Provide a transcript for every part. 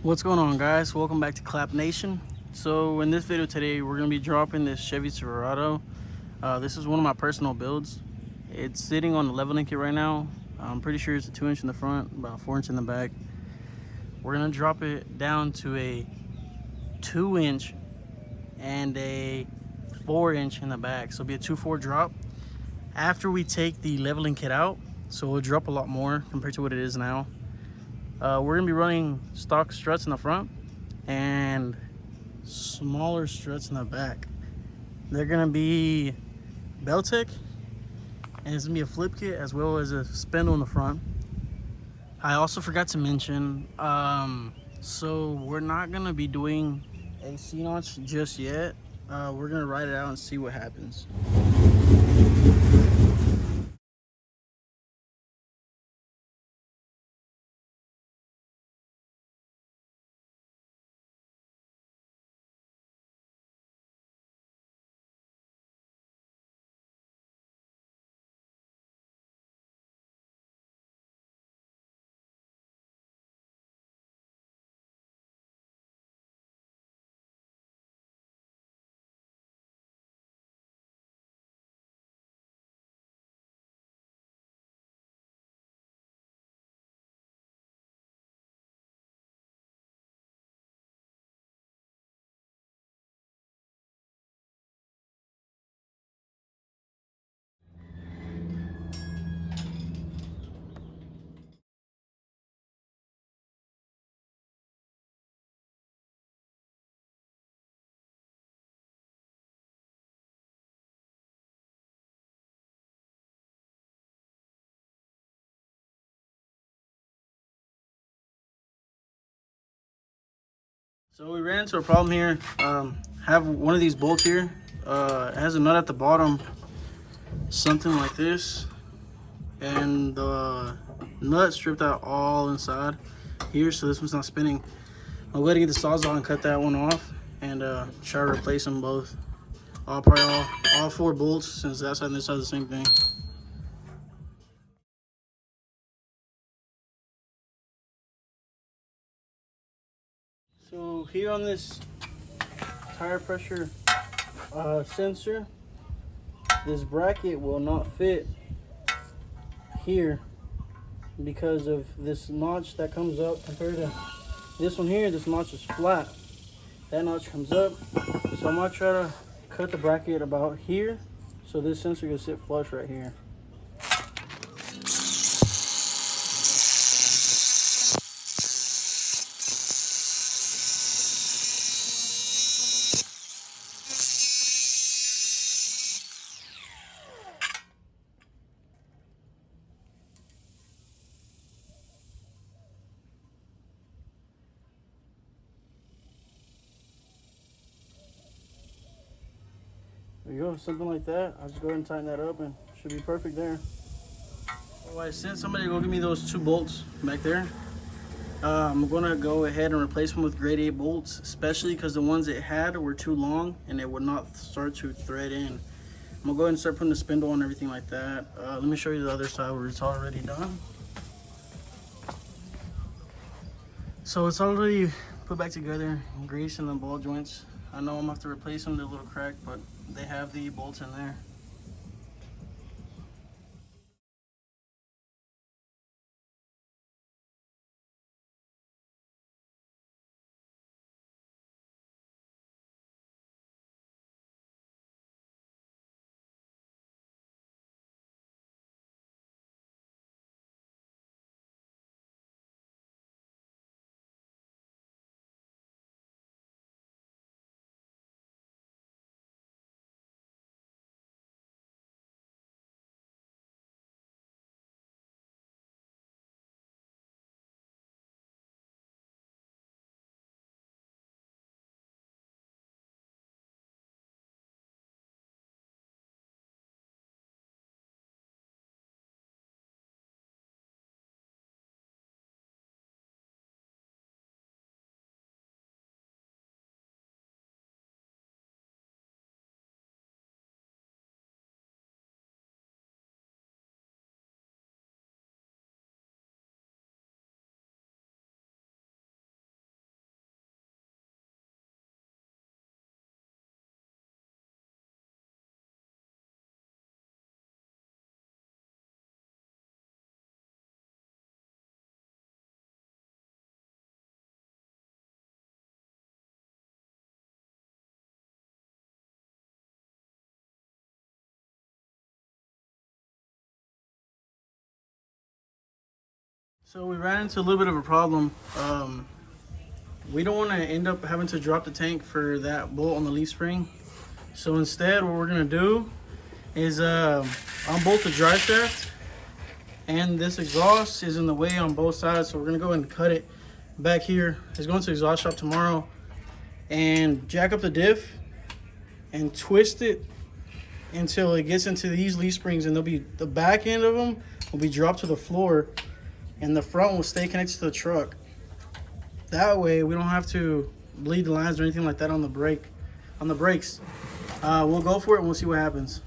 What's going on, guys? Welcome back to Clap Nation. So in this video today, we're going to be dropping this Chevy Silverado. This is one of my personal builds. It's sitting on the leveling kit right now. I'm pretty sure it's a 2-inch in the front, about 4-inch in the back. We're going to drop it down to a 2-inch and a 4-inch in the back. So it'll be a 2-4 drop after we take the leveling kit out. So it'll drop a lot more compared to what it is now. We're going to be running stock struts in the front and smaller struts in the back. They're gonna be Beltec, and it's gonna be a flip kit as well as a spindle in the front. I also forgot to mention, so we're not gonna be doing a C-notch just yet. We're gonna ride it out and see what happens. So we ran into a problem here. Have one of these bolts here. It has a nut at the bottom, something like this, and the nut stripped out all inside here, so this one's not spinning. I'm going to get the sawzall and cut that one off and try to replace them both. Probably all 4 bolts, since that side and this side is the same thing. So here on this tire pressure sensor, this bracket will not fit here because of this notch that comes up compared to this one here. This notch is flat. That notch comes up. So I'm gonna try to cut the bracket about here so this sensor can sit flush right here. There you go, something like that. I'll just go ahead and tighten that up and should be perfect there. So I sent somebody to go give me those 2 bolts back there. I'm gonna go ahead and replace them with grade 8 bolts, especially because the ones it had were too long and it would not start to thread in. I'm gonna go ahead and start putting the spindle on and everything like that. Let me show you the other side where it's already done. So it's already put back together, grease in the ball joints. I know I'm gonna have to replace them, they're a little cracked, but they have the bolts in there. So we ran into a little bit of a problem. We don't want to end up having to drop the tank for that bolt on the leaf spring. So instead, what we're gonna do is unbolt the drive shaft, and this exhaust is in the way on both sides. So we're gonna go ahead and cut it back here. It's going to the exhaust shop tomorrow, and jack up the diff and twist it until it gets into these leaf springs, and they'll be, the back end of them will be dropped to the floor, and the front will stay connected to the truck. That way we don't have to bleed the lines or anything like that on the brakes. We'll go for it and we'll see what happens.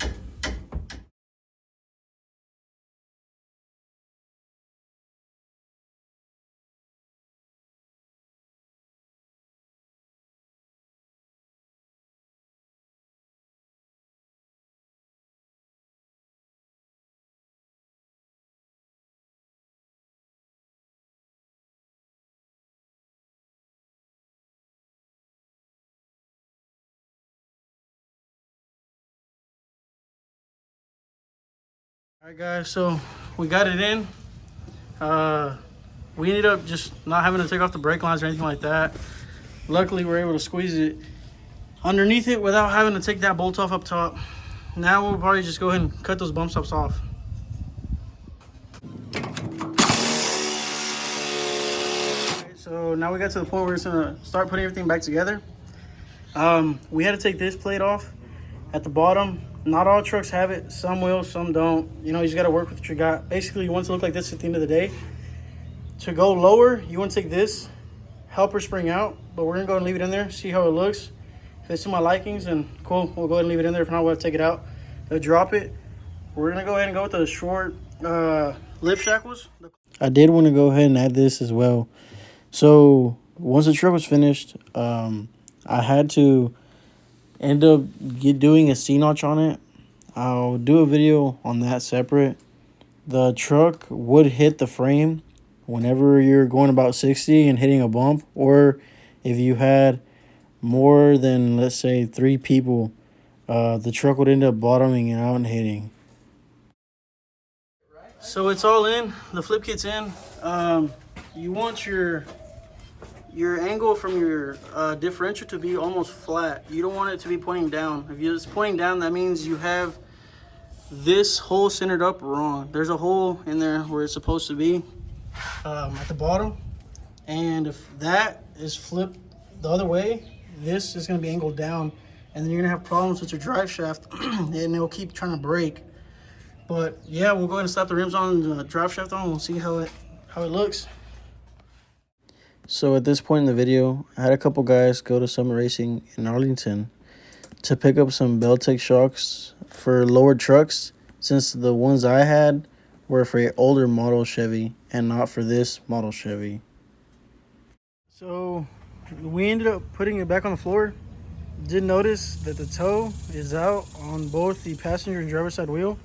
All right, guys, so we got it in. We ended up just not having to take off the brake lines or anything like that. Luckily, we were able to squeeze it underneath it without having to take that bolt off up top. Now we'll probably just go ahead and cut those bump stops off. Okay, so now we got to the point where we're just gonna start putting everything back together. We had to take this plate off at the bottom. Not all trucks have it. Some will, some don't. You know, you just got to work with what you got. Basically, you want it to look like this at the end of the day. To go lower, you want to take this helper spring out, but we're going to go and leave it in there, see how it looks. If it's to my likings, then cool, we'll go ahead and leave it in there. If not, we'll take it out. Drop it. We're going to go ahead and go with the short lift shackles. I did want to go ahead and add this as well. So once the truck was finished, I had to end up doing a C-notch on it. I'll do a video on that separate. The truck would hit the frame whenever you're going about 60 and hitting a bump, or if you had more than, let's say, 3 people, the truck would end up bottoming out and hitting. So it's all in, the flip kit's in. You want your angle from your differential to be almost flat. You don't want it to be pointing down. If it's pointing down, that means you have this hole centered up wrong. There's a hole in there where it's supposed to be at the bottom, and if that is flipped the other way, this is going to be angled down, and then you're going to have problems with your drive shaft and it'll keep trying to break. But yeah, we'll go ahead and slap the rims on and the drive shaft on. We'll see how it looks. So at this point in the video, I had a couple guys go to Summit Racing in Arlington to pick up some Beltec shocks for lower trucks, since the ones I had were for an older model Chevy and not for this model Chevy. So we ended up putting it back on the floor. Did notice that the toe is out on both the passenger and driver's side wheel.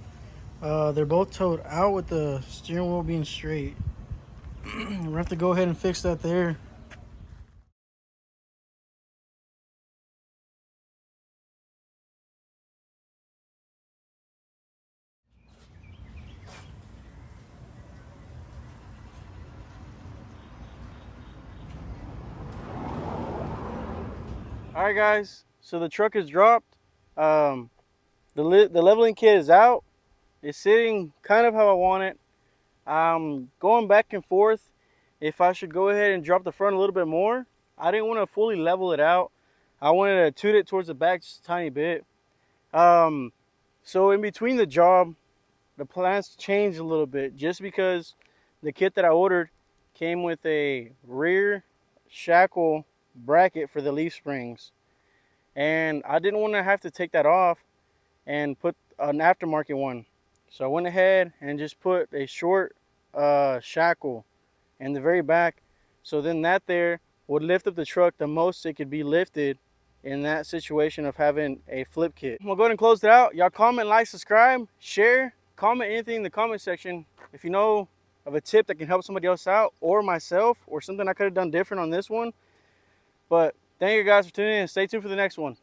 They're both towed out with the steering wheel being straight. We're gonna have to go ahead and fix that there. All right, guys, so the truck is dropped. The leveling kit is out. It's sitting kind of how I want it. I'm going back and forth if I should go ahead and drop the front a little bit more. I didn't want to fully level it out. I wanted to toot it towards the back just a tiny bit. So in between the job, the plans changed a little bit, just because the kit that I ordered came with a rear shackle bracket for the leaf springs, and I didn't want to have to take that off and put an aftermarket one. So I went ahead and just put a short shackle in the very back, so then that there would lift up the truck the most it could be lifted in that situation of having a flip kit. We'll go ahead and close it out. Y'all comment, like, subscribe, share, comment anything in the comment section if you know of a tip that can help somebody else out or myself, or something I could have done different on this one. But thank you guys for tuning in, and stay tuned for the next one.